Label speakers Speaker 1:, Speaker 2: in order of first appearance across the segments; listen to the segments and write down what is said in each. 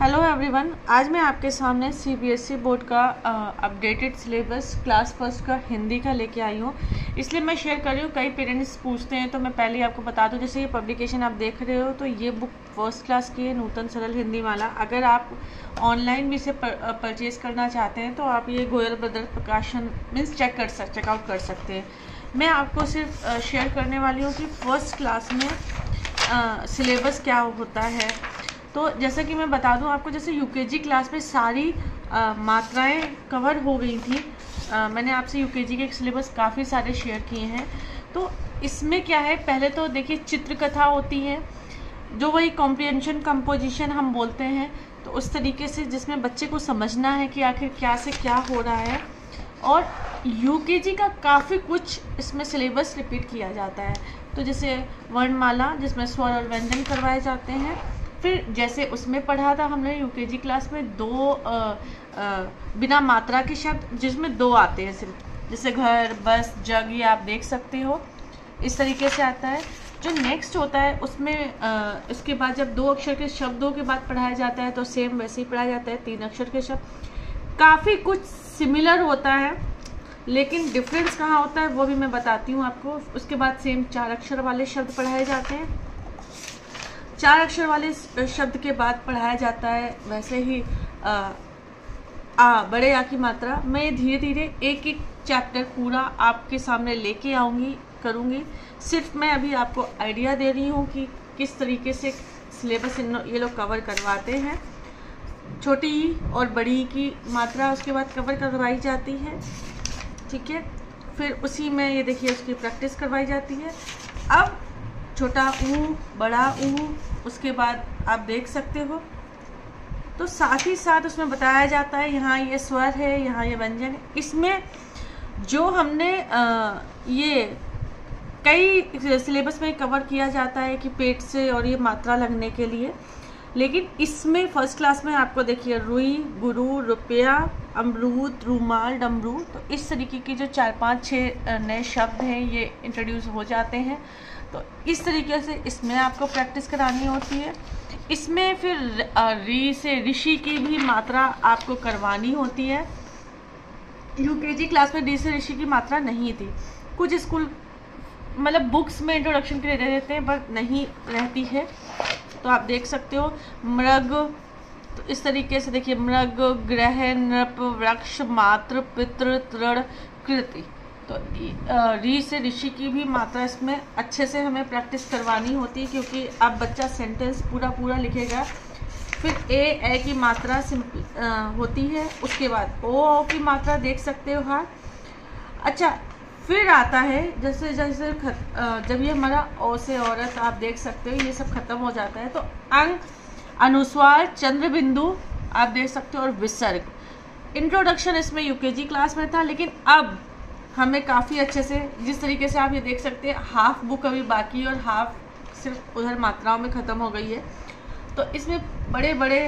Speaker 1: Hello everyone, आज मैं आपके सामने सीबीएसई बोर्ड का अपडेटेड सिलेबस क्लास फर्स्ट का हिंदी का लेके आई हूँ। इसलिए मैं शेयर कर रही हूँ। कई पेरेंट्स पूछते हैं तो मैं पहले ही आपको बता दूँ। जैसे ये पब्लिकेशन आप देख रहे हो तो ये बुक फर्स्ट क्लास की है, नूतन सरल हिंदी माला। अगर आप ऑनलाइन भी इसे परचेज़ करना चाहते हैं तो आप ये गोयल ब्रदर प्रकाशन मीन्स चेकआउट कर सकते हैं। मैं आपको सिर्फ शेयर करने वाली हूँ कि फर्स्ट क्लास में सिलेबस क्या होता है। तो जैसा कि मैं बता दूं आपको, जैसे यूकेजी क्लास में सारी मात्राएं कवर हो गई थी। मैंने आपसे यूकेजी के सिलेबस काफ़ी सारे शेयर किए हैं। तो इसमें क्या है, पहले तो देखिए चित्रकथा होती है, जो वही कॉम्प्रिहेंशन कंपोजिशन हम बोलते हैं। तो उस तरीके से जिसमें बच्चे को समझना है कि आखिर क्या से क्या हो रहा है। और यूकेजी का काफ़ी कुछ इसमें सिलेबस रिपीट किया जाता है। तो जैसे वर्णमाला, जिसमें स्वर और व्यंजन करवाए जाते हैं। फिर जैसे उसमें पढ़ा था हमने यूकेजी क्लास में दो बिना मात्रा के शब्द, जिसमें दो आते हैं सिर्फ, जैसे घर, बस, जग, ये आप देख सकते हो। इस तरीके से आता है। जो नेक्स्ट होता है उसमें इसके बाद जब दो अक्षर के शब्दों के बाद पढ़ाया जाता है तो सेम वैसे ही पढ़ाया जाता है तीन अक्षर के शब्द। काफ़ी कुछ सिमिलर होता है, लेकिन डिफरेंस कहाँ होता है वो भी मैं बताती हूँ आपको। उसके बाद सेम चार अक्षर वाले शब्द पढ़ाए जाते हैं। चार अक्षर वाले शब्द के बाद पढ़ाया जाता है वैसे ही बड़े आ की मात्रा। मैं धीरे धीरे एक एक चैप्टर पूरा आपके सामने लेके करूँगी। सिर्फ मैं अभी आपको आइडिया दे रही हूँ कि किस तरीके से सिलेबस ये लोग कवर करवाते हैं। छोटी ई और बड़ी ई की मात्रा उसके बाद कवर करवाई जाती है, ठीक है। फिर उसी में ये देखिए उसकी प्रैक्टिस करवाई जाती है। अब छोटा ऊ, बड़ा ऊ, उसके बाद आप देख सकते हो। तो साथ ही साथ उसमें बताया जाता है यहाँ ये स्वर है, यहाँ ये व्यंजन है। इसमें जो हमने ये कई सिलेबस में कवर किया जाता है कि पेट से और ये मात्रा लगने के लिए, लेकिन इसमें फर्स्ट क्लास में आपको देखिए रुई, गुरु, रुपया, अमरूद, रूमाल, डमरू। तो इस तरीके के जो 4-5-6 नए शब्द हैं ये इंट्रोड्यूस हो जाते हैं। तो इस तरीके से इसमें आपको प्रैक्टिस करानी होती है। इसमें फिर री से ऋषि की भी मात्रा आपको करवानी होती है। यूकेजी क्लास में री से ऋषि की मात्रा नहीं थी। कुछ स्कूल मतलब बुक्स में इंट्रोडक्शन के लिए दे देते हैं, बट नहीं रहती है। तो आप देख सकते हो मृग, तो इस तरीके से देखिए मृग, ग्रह, नृप, वृक्ष, मात्र, पितृ, तृण, कृति। तो री से ऋषि की भी मात्रा इसमें अच्छे से हमें प्रैक्टिस करवानी होती है, क्योंकि अब बच्चा सेंटेंस पूरा लिखेगा। फिर ए की मात्रा होती है। उसके बाद ओ की मात्रा देख सकते हो। हाँ, अच्छा, फिर आता है जैसे जैसे जब ये हमारा ओ से औरत आप देख सकते हो ये सब खत्म हो जाता है, तो अंग, अनुस्वार, चंद्र बिंदु आप देख सकते हो, और विसर्ग। इंट्रोडक्शन इसमें यूकेजी क्लास में था, लेकिन अब हमें काफ़ी अच्छे से, जिस तरीके से आप ये देख सकते हैं, हाफ बुक अभी बाकी है और हाफ सिर्फ उधर मात्राओं में ख़त्म हो गई है। तो इसमें बड़े बड़े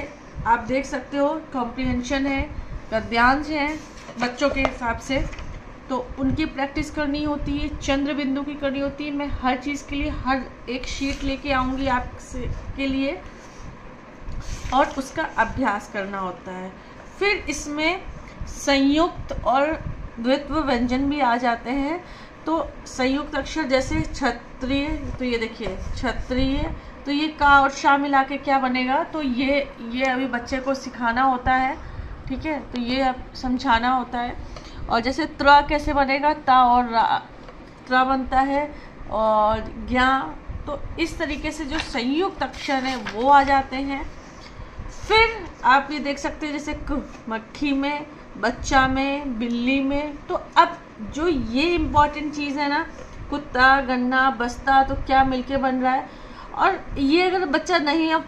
Speaker 1: आप देख सकते हो कॉम्प्रिहेंशन है, गद्यांश हैं बच्चों के हिसाब से, तो उनकी प्रैक्टिस करनी होती है, चंद्र बिंदु की करनी होती है। मैं हर चीज़ के लिए हर एक शीट लेके आऊँगी आपसे के लिए, और उसका अभ्यास करना होता है। फिर इसमें संयुक्त और द्वित्व व्यंजन भी आ जाते हैं। तो संयुक्त अक्षर जैसे क्षत्रिय, तो ये देखिए क्षत्रिय, तो ये का और शा मिला के क्या बनेगा, तो ये अभी बच्चे को सिखाना होता है, ठीक है। तो ये अब समझाना होता है। और जैसे त्र कैसे बनेगा, ता और त्र बनता है, और ज्ञा। तो इस तरीके से जो संयुक्त अक्षर हैं वो आ जाते हैं। फिर आप ये देख सकते हैं जैसे मक्खी में, बच्चा में, बिल्ली में। तो अब जो ये इम्पॉर्टेंट चीज़ है ना, कुत्ता, गन्ना, बस्ता, तो क्या मिलके बन रहा है। और ये अगर बच्चा नहीं अब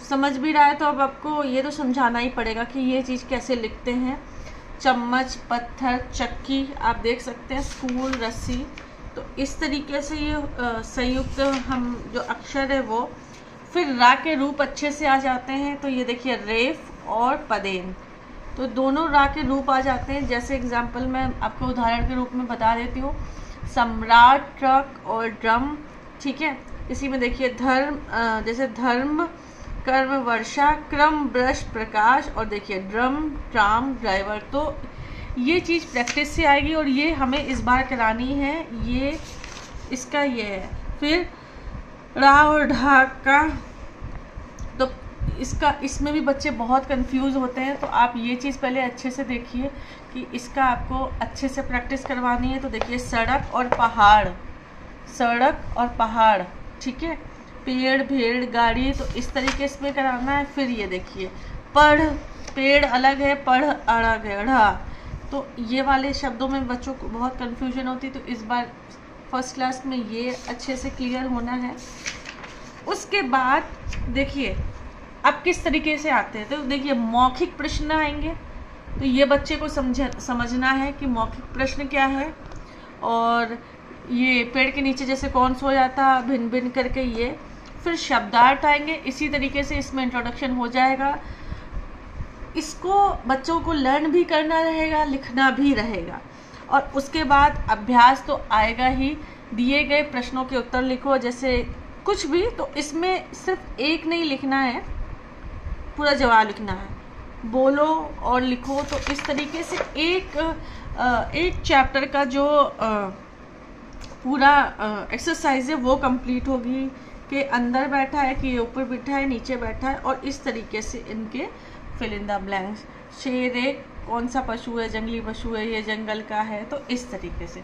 Speaker 1: समझ भी रहा है तो अब आपको ये तो समझाना ही पड़ेगा कि ये चीज़ कैसे लिखते हैं। चम्मच, पत्थर, चक्की आप देख सकते हैं, स्कूल, रस्सी। तो इस तरीके से ये संयुक्त हम जो अक्षर है वो। फिर रा के रूप अच्छे से आ जाते हैं। तो ये देखिए रेफ और पदेन, तो दोनों रा के रूप आ जाते हैं। जैसे एग्जाम्पल मैं आपको उदाहरण के रूप में बता देती हूँ, सम्राट, ट्रक और ड्रम, ठीक है। इसी में देखिए धर्म, जैसे धर्म कर्म, वर्षा, क्रम, ब्रश, प्रकाश, और देखिए ड्रम, ट्राम, ड्राइवर। तो ये चीज़ प्रैक्टिस से आएगी और ये हमें इस बार करानी है। ये इसका ये है। फिर रा और ढा का, तो इसमें भी बच्चे बहुत कंफ्यूज होते हैं। तो आप ये चीज़ पहले अच्छे से देखिए कि इसका आपको अच्छे से प्रैक्टिस करवानी है। तो देखिए सड़क और पहाड़, सड़क और पहाड़, ठीक है। पेड़, भेड़, गाड़ी, तो इस तरीके से कराना है। फिर ये देखिए पढ़, पेड़ अलग है, पढ़ अलग है, ढ़ा। तो ये वाले शब्दों में बच्चों को बहुत कंफ्यूजन होती है। तो इस बार फर्स्ट क्लास में ये अच्छे से क्लियर होना है। उसके बाद देखिए अब किस तरीके से आते हैं। तो देखिए मौखिक प्रश्न आएंगे। तो ये बच्चे को समझना है कि मौखिक प्रश्न क्या है। और ये पेड़ के नीचे जैसे कौन सो जाता, भिन भिन करके ये। फिर शब्दार्थ आएंगे। इसी तरीके से इसमें इंट्रोडक्शन हो जाएगा। इसको बच्चों को लर्न भी करना रहेगा, लिखना भी रहेगा। और उसके बाद अभ्यास तो आएगा ही। दिए गए प्रश्नों के उत्तर लिखो, जैसे कुछ भी। तो इसमें सिर्फ एक नहीं लिखना है, पूरा जवाब लिखना है। बोलो और लिखो। तो इस तरीके से एक चैप्टर का जो पूरा एक्सरसाइज है वो कंप्लीट होगी। कि अंदर बैठा है, कि ऊपर बैठा है, नीचे बैठा है। और इस तरीके से इनके फिल इन द ब्लैंक्स। शेर है, कौन सा पशु है, जंगली पशु है, ये जंगल का है। तो इस तरीके से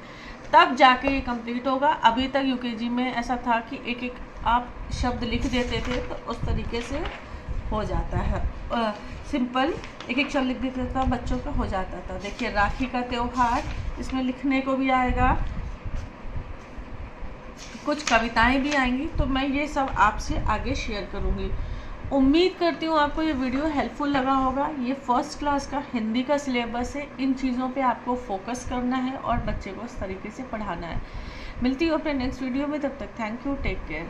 Speaker 1: तब जाके ये कंप्लीट होगा। अभी तक यूकेजी में ऐसा था कि एक एक आप शब्द लिख देते थे, तो उस तरीके से हो जाता है। सिंपल एक एक शब्द लिख देते था, बच्चों का हो जाता था। देखिए राखी का त्योहार, इसमें लिखने को भी आएगा, कुछ कविताएं भी आएंगी। तो मैं ये सब आपसे आगे शेयर करूँगी। उम्मीद करती हूँ आपको ये वीडियो हेल्पफुल लगा होगा। ये फर्स्ट क्लास का हिंदी का सिलेबस है। इन चीज़ों पे आपको फोकस करना है और बच्चे को इस तरीके से पढ़ाना है। मिलती हूँ अपने नेक्स्ट वीडियो में। तब तक थैंक यू, टेक केयर।